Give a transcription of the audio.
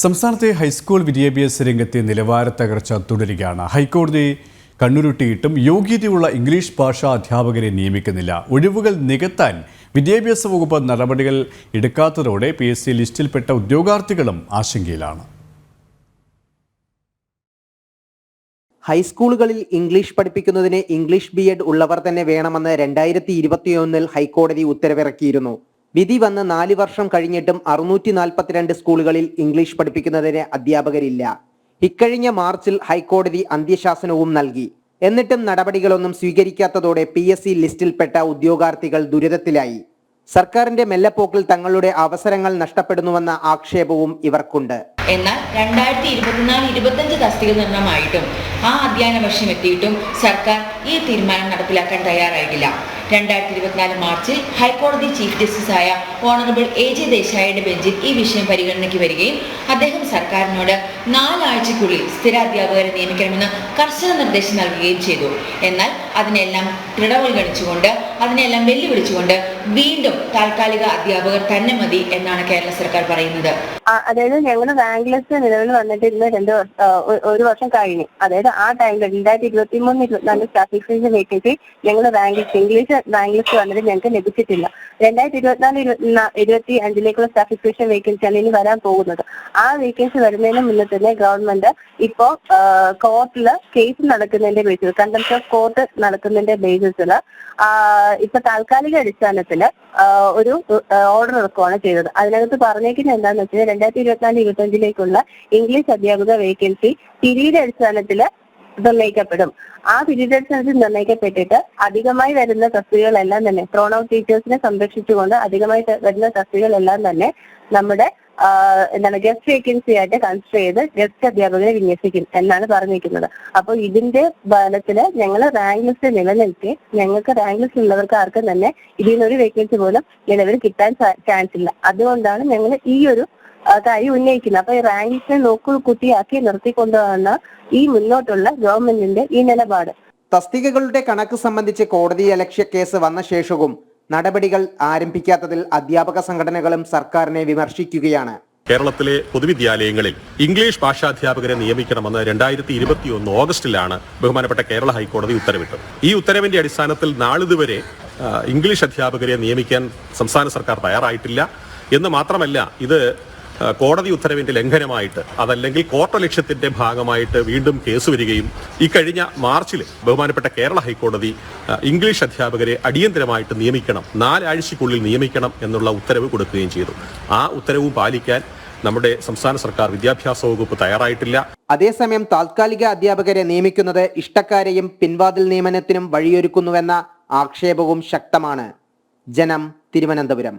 സംസ്ഥാനത്തെ ഹൈസ്കൂൾ വിദ്യാഭ്യാസ രംഗത്തെ നിലവാര തകർച്ച തുടരുകയാണ്. ഹൈക്കോടതി കണ്ണുരുട്ടിയിട്ടും യോഗ്യതയുള്ള ഇംഗ്ലീഷ് ഭാഷാ അധ്യാപകരെ നിയമിക്കുന്നില്ല. ഒഴിവുകൾ നികത്താൻ വിദ്യാഭ്യാസ വകുപ്പ് നടപടികൾ എടുക്കാത്തതോടെ PSC ലിസ്റ്റിൽപ്പെട്ട ഉദ്യോഗാർത്ഥികളും ആശങ്കയിലാണ്. ഹൈസ്കൂളുകളിൽ ഇംഗ്ലീഷ് പഠിപ്പിക്കുന്നതിന് ഇംഗ്ലീഷ് BEd ഉള്ളവർ തന്നെ വേണമെന്ന് 2021 ഹൈക്കോടതി ഉത്തരവിറക്കിയിരുന്നു. വിധി വന്ന് 4 വർഷം കഴിഞ്ഞിട്ടും 642 സ്കൂളുകളിൽ ഇംഗ്ലീഷ് പഠിപ്പിക്കുന്നതിന് അധ്യാപകരില്ല. ഇക്കഴിഞ്ഞ മാർച്ചിൽ ഹൈക്കോടതി അന്ത്യശാസനവും നൽകി. എന്നിട്ടും നടപടികളൊന്നും സ്വീകരിക്കാത്തതോടെ PSC ലിസ്റ്റിൽപ്പെട്ട ഉദ്യോഗാർത്ഥികൾ ദുരിതത്തിലായി. സർക്കാരിന്റെ മെല്ലെപ്പോക്കിൽ തങ്ങളുടെ അവസരങ്ങൾ നഷ്ടപ്പെടുന്നുവെന്ന ആക്ഷേപവും ഇവർക്കുണ്ട്. എന്നാൽ 2024-25 തസ്തിക നിർണ്ണയമായിട്ടും ആ അധ്യയന വർഷം എത്തിയിട്ടും സർക്കാർ ഈ തീരുമാനം നടപ്പിലാക്കാൻ തയ്യാറായിട്ടില്ല. 2024 മാർച്ചിൽ ഹൈക്കോടതി ചീഫ് ജസ്റ്റിസായ ഓണറബിൾ AJ ദേശായിയുടെ ബെഞ്ചിൽ ഈ വിഷയം പരിഗണനയ്ക്ക് വരികയും അദ്ദേഹം സർക്കാരിനോട് 4 ആഴ്ചയ്ക്കുള്ളിൽ സ്ഥിരാധ്യാപകരെ നിയമിക്കണമെന്ന് കർശന നിർദ്ദേശം നൽകുകയും ചെയ്തു. എന്നാൽ അതിനെല്ലാം തൃണവൽഗണിച്ചുകൊണ്ട് അതിനെല്ലാം വെല്ലുവിളിച്ചുകൊണ്ട് വീണ്ടും താൽക്കാലിക അധ്യാപകർ തന്നെ മതി എന്നാണ് കേരള സർക്കാർ പറയുന്നത്. അതായത് ഞങ്ങൾ റാങ്ക് ലിസ്റ്റ് നിലവിൽ വന്നിട്ട് ഇന്ന് ഒരു വർഷം കഴിഞ്ഞു. അതായത് ആ ടൈമിൽ 2023-24 സ്റ്റാറ്റിസ്റ്റിക്സ് വേക്കൻസി ഞങ്ങൾ ഇംഗ്ലീഷ് റാങ്ക് ലിസ്റ്റ് വന്നിട്ട് ഞങ്ങൾക്ക് ലഭിച്ചിട്ടില്ല. 2024-25 സ്റ്റാറ്റിസ്റ്റിക്സ് വേക്കൻസിയാണ് ഇനി വരാൻ പോകുന്നത്. ആ വേക്കൻസി വരുന്നതിന് മുന്നേ തന്നെ ഗവൺമെന്റ് ഇപ്പോ കോർട്ടില് കേസ് നടക്കുന്നതിന്റെ ബേസിൽ, കണ്ടംപ്റ്റ് ഓഫ് കോർട്ട് നടക്കുന്നതിന്റെ ബേസിസിൽ ഇപ്പൊ താൽക്കാലിക അടിസ്ഥാനത്തില് ഒരു ഓർഡർ ഇറക്കുകയാണ് ചെയ്തത്. അതിനകത്ത് പറഞ്ഞേക്കുന്നത് എന്താണെന്ന് വെച്ചാൽ 2024-25 ഇംഗ്ലീഷ് അധ്യാപക വേക്കൻസി പീരീഡ് അടിസ്ഥാനത്തില് നിർണ്ണയിക്കപ്പെടും. ആ പീരീഡ് അടിസ്ഥാനത്തിൽ നിർണ്ണയിക്കപ്പെട്ടിട്ട് അധികമായി വരുന്ന തസ്തികകളെല്ലാം തന്നെ ത്രോൺ ഔട്ട് ടീച്ചേഴ്സിനെ സംരക്ഷിച്ചുകൊണ്ട് അധികമായി വരുന്ന തസ്തികകളെല്ലാം തന്നെ നമ്മുടെ ഗസ്റ്റ് വേക്കൻസി ആയിട്ട് കൺസിഡർ ചെയ്ത് ഗസ്റ്റ് അധ്യാപകരെ വിന്യസിക്കും എന്നാണ് പറഞ്ഞിരിക്കുന്നത്. അപ്പോൾ ഇതിന്റെ ബലത്തില് ഞങ്ങൾ റാങ്ക് ലിസ്റ്റ് നിലനിൽക്കെ ഞങ്ങൾക്ക് റാങ്ക് ലിസ്റ്റ് ഉള്ളവർക്ക് ആർക്കും തന്നെ ഇതിൽ നിന്നൊരു വേക്കൻസി പോലും നിലവിൽ കിട്ടാൻ ചാൻസ് ഇല്ല. അതുകൊണ്ടാണ് ഞങ്ങൾ ഈ ഒരു കാര്യം ഉന്നയിക്കുന്നത്. അപ്പൊ ഈ റാങ്ക് ലിസ്റ്റിനെ നോക്കുകുത്തിയാക്കി നിർത്തിക്കൊണ്ടുവന്ന ഈ മുന്നോട്ടുള്ള ഗവൺമെന്റിന്റെ ഈ നിലപാട്. തസ്തികകളുടെ കണക്ക് സംബന്ധിച്ച് കോടതി അലക്ഷ്യ കേസ് വന്ന ശേഷവും നടപടികൾ ആരംഭിക്കാത്തതിൽ അധ്യാപക സംഘടനകളും സർക്കാരിനെ വിമർശിക്കുകയാണ്. കേരളത്തിലെ പൊതുവിദ്യാലയങ്ങളിൽ ഇംഗ്ലീഷ് ഭാഷാധ്യാപകരെ നിയമിക്കണമെന്ന് 2021 ഓഗസ്റ്റിലാണ് ബഹുമാനപ്പെട്ട കേരള ഹൈക്കോടതി ഉത്തരവിട്ടത്. ഈ ഉത്തരവിന്റെ അടിസ്ഥാനത്തിൽ നാളിതുവരെ ഇംഗ്ലീഷ് അധ്യാപകരെ നിയമിക്കാൻ സംസ്ഥാന സർക്കാർ തയ്യാറായിട്ടില്ല. എന്ന് മാത്രമല്ല, ഇത് കോടതി ഉത്തരവിന്റെ ലംഘനമായിട്ട് അതല്ലെങ്കിൽ കോർട്ടലക്ഷ്യത്തിന്റെ ഭാഗമായിട്ട് വീണ്ടും കേസ് വരികയും ഇക്കഴിഞ്ഞ മാർച്ചിൽ ബഹുമാനപ്പെട്ട കേരള ഹൈക്കോടതി ഇംഗ്ലീഷ് അധ്യാപകരെ അടിയന്തരമായിട്ട് നിയമിക്കണം, 4 ആഴ്ചയ്ക്കുള്ളിൽ നിയമിക്കണം എന്നുള്ള ഉത്തരവ് കൊടുക്കുകയും ചെയ്തു. ആ ഉത്തരവും പാലിക്കാൻ നമ്മുടെ സംസ്ഥാന സർക്കാർ വിദ്യാഭ്യാസ വകുപ്പ് തയ്യാറായിട്ടില്ല. അതേസമയം താൽക്കാലിക അധ്യാപകരെ നിയമിക്കുന്നത് ഇഷ്ടക്കാരെയും പിൻവാതിൽ നിയമനത്തിനും വഴിയൊരുക്കുന്നുവെന്ന ആക്ഷേപവും ശക്തമാണ്. ജനം, തിരുവനന്തപുരം.